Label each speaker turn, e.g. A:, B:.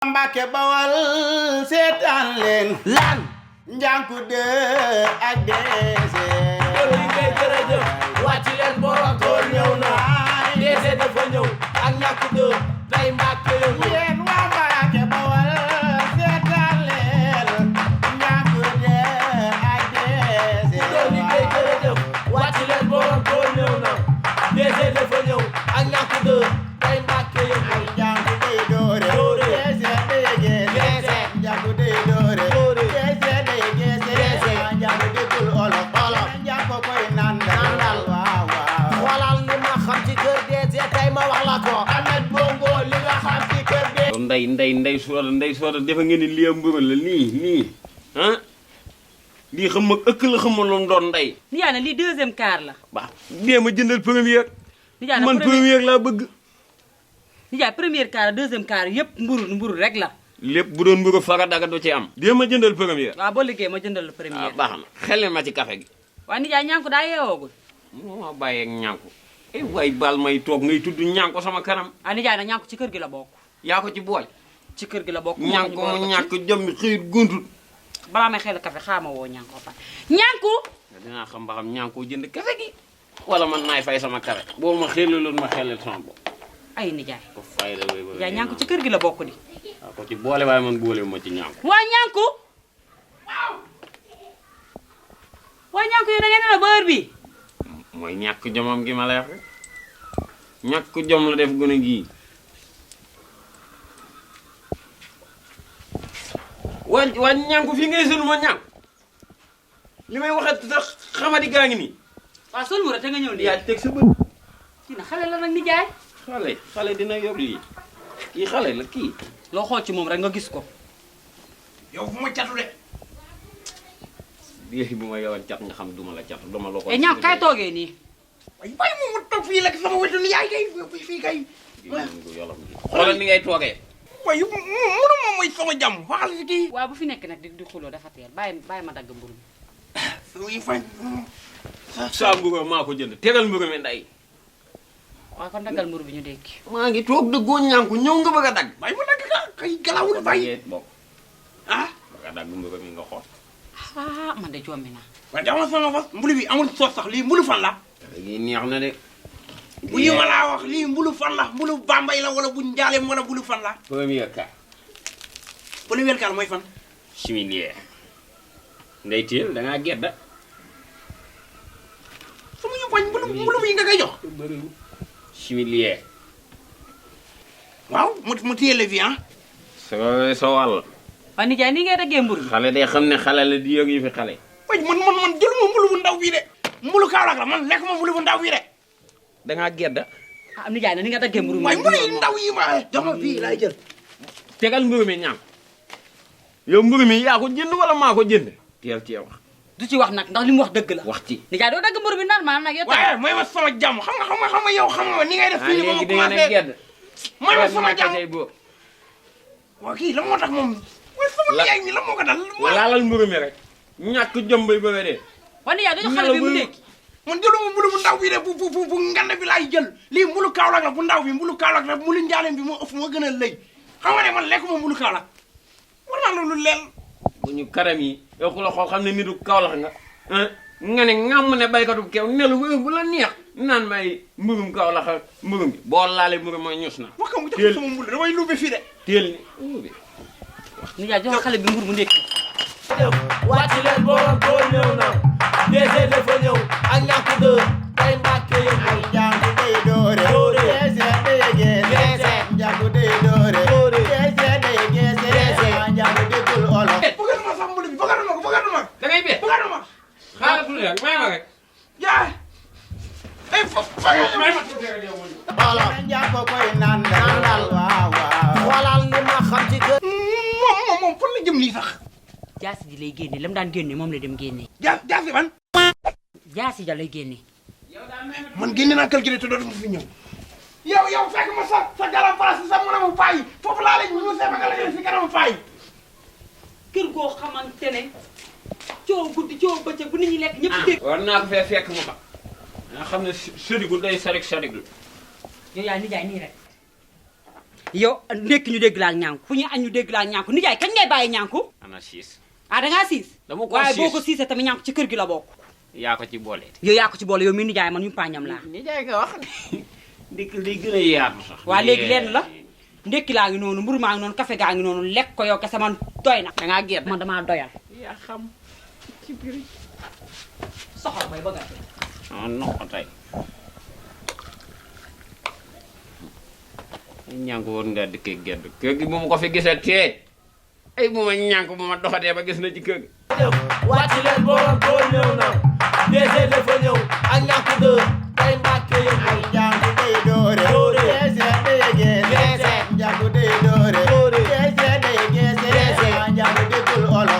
A: Mbàkke Bawal seetaan leen
B: lan
A: Njànku de ak deese
B: loolu yi ngay jërëjëf wàcc leen borom tool ñëw na deese dafa ñëw ak ñàkk de tey Mbàkke yëngu
A: yéen waa Mbàkke Bawal seetaan leen Njànku de ak deese
B: loolu yi ngay jërëjëf wàcc leen borom tool ñëw na deese dafa ñëw ak ñàkk de tey Mbàkke yëngu
A: Njànku dey doore deese dey geese Njànku dey doore deese dey geese Njànku déggul olof Njànku koy nandal waaw waaw
B: xoolal li ma xam ci kër deese tey ma wax la ko Ahmed Bongo li nga xam ci kër deese
C: ndey sooda defe ngeen ni lii mburu la nii ah lii xam ma ëkk la xam ma lu mu doon ndey
D: nijaay na lii deuxième quart la.
C: waaw dee ma jëndal première
D: nijaay na
C: man première laa bëgg
D: nijaay première quart deuxième quart yëpp mburu rek la.
C: lépp bu doon mburu fara daga du ci am dee ma jëndal première
D: waaw boo liggéey ma jëndal la première.
C: waaw baax na xel ma ci café gi
D: waaw nijaay ñànku daa yeewoogul.
C: moo bàyyeeg ñànku ay waay baal may toog ngay tudd ñànku sama kanam
D: ah nijaay na ñànku ci kër gi la bokk.
C: yaa ko ci boole
D: ci kër gi la bokk.
C: ñànku mu ñàkk jom mi xëyit guntut
D: balaa may xel café xaama woo ñànku ba pare ñànku.
C: dinaa xam ba xam ñànkoo jënd café gi wala man naay fay sama café boo ma xelaloon ma xelal sama bopp
D: ay nijaay.
C: ko fay la wéy
D: nijaay ñànku ci kër gi la bokk di.
C: waaw ko ci boole waaye man boole ma ci ñànku
D: waa ñànku. waa ñànku yi da ngeen ne la ba heure bi
C: mooy ñàkk jomam gi ma lay wax rek ñàkk jom la def gone gii waa ñànku fii ngay sëlu ma ñànku li may waxat sax xamadi gaa ngi nii
D: waaw sol mu rek te nga ñëw nii.
C: yaa teg sa bët
D: kii na xale la nag nijaay.
C: xale dina yor lii kii xale la kii
D: loo xool ci moom rek nga gis ko.
A: yow fu ma catu de
C: bii bu ma yowoon cat nga xam duma la cat duma la ko
D: e ñànku kay toogee nii.
A: ay bay moom ma toog fii lekk sama wetu ni yaay kay fii kay
C: xoolal ni ngay toogee
A: waaye mënu ma mooy sama jàmm waxal si kii
D: waaw bu fi nekk nag di xuloo dafa teel bàyyi ma dagg mburu mi.
A: sama fañ
C: saa mburu maa ko jënd tegal mburu mi nday
D: waaw kon daggal mburu bi ñu dékki.
C: maa ngi toog dëggoo ñànku ñëw nga bëgg a dagg
A: bay mu dagg ka kay galawul bay
C: bokk
A: ah
C: bëgg a dagg mburu mi nga xool
D: ah man de jommi naa.
A: waaye dama sama fas mbulu bi amul soos sax lii mbulu fan la
C: léegi neex na de
A: bu ñu ma laa wax lii mbulu fan la mbulu Bambey la wala bu Njaalem wala mbulu fan la
C: premier cas
A: premier cas mooy fan
C: similier ndey teel da ngaa gedda
A: sama ñu bañ mbulu bi nga koy jox
C: similier
A: waaw mu téye la vie ah
C: sa wàll
D: waaw nijaay ni ngay daggee mburu bi.
C: xale day xam ne xale la di yëg yi fi xale
A: wañ man jëluma mbulu bu ndaw bii de mbulu Kaolack la man lekk ma mbulu bu ndaw bii de
C: da ngaa gedda
D: ah nijaay na ni nga daggee mburu mi.
A: waaye mbulu yi ndaw yi ma jox ma fii laay jël
C: tegal mburu mi ñànk yow mburu mi yaa ko jënd wala maa ko jënd teel cee wax
D: du ci wax nag ndax li mu wax dëgg la.
C: wax ci
D: nijaay doo dagg mburu bi normal nag yow
A: waaye mooy ma sama jàmm xam nga yow xam nga ni ngay def fii ba ma
C: léegi da ngeen a
A: commencé
C: gedd
A: mooy ma sama jàmm
C: tey boo
A: waaw kii la moo tax moom waaye sama yaay mi la moo ko dal
C: laalal mburu mi rek ñàkk jom bay bëgg a dee
D: waaw nijaay doo jox xale bi mu dékki.
A: man jëluma mbulu bu ndaw bii de bu ngand bi laay jël lii mbulu Kaolack la bu ndaw bi mbulu Kaolack la mbulu Njaalem bi moo ëpp moo gën a lëy xam nga ne man lekk ma mbulu Kaolack war naa loolu leel
C: bu ñu karam yi yow ku la xool xam ne nitu Kaolack nga ne ngàmm ne baykatu kew nelu bu la neex naan may mburum Kaolack ak mburum bi boo laalee mburum mooy ñus na
A: wax ka mu jox sama mbulu damay lubbi fii de
C: teel ni luubi
D: nijaay jox xale bi mburu mu dékki.
B: wàcc leen borom tool ñëw na deese dafa ñëw ak ñàkk de tey Mbàkke yëngu
A: Njànku dey doore deese dey geese Njànku dey doore deese dey geese Njànku déggul olof bëggal ma sax mbulu bi bëggal ma
C: da ngay bee
A: bëggal ma
C: xaaral tuuti rek may ma rek
A: jaay ay
C: may ma tuuti rek yow
A: xoolal Njànku koy nandal waaw waaw
B: xoolal li ma xam ci kër
A: moom fan la jëm nii sax
D: jaasi ji lay génne la mu daan génne moom la dem génne.
A: jaasi ban
D: jaasi ja lay génne.
A: man génne naa calculé te dootuma fi ñëw yow fekk ma sa garam place sa mën a mu fayi foofu laa lañ ñu see ma nga la si kanam fayi
D: kër goo xamante ne coow guddi coow bëccëg bu nit ñi lekk ñëpp dégg.
C: war naa ko fee fekk mu ba nga xam ne sëdigul day sarik sarigul
D: yow yaa nijaay nii rek. yow ndekki ñu dégg laa ñànku fu ñu añ ñu dégg laa ñànku nijaay kañ ngay bàyyi ñànku
C: ana siis
D: ah dangaa siis
C: dama ko
D: waaye
C: siis
D: boo ko siisee tamit ñànku ci kër gi la bokk
C: yaa ko ci boole
D: yow yaa ko ci boole yow mi nijaay man ñu paañam laa
C: nijaay nga wax ndekki day gën a yaatu sax
D: waa léegi lenn la ndekki laa ngi noonu mburu maa ngi noonu café gaa ngi noonu lekk ko yow kese man doy na dangaa gedd man damaa doyal
C: yaa xam ci biir
D: soxor bay bëgg
C: ah non tey ñànk war nga dikkee gedd kër gi bu ma ko fi gisee teej ay bu ma ñànk bu ma doxatee ba gis na ci kër gi
B: wàcc leen borom tool ñëw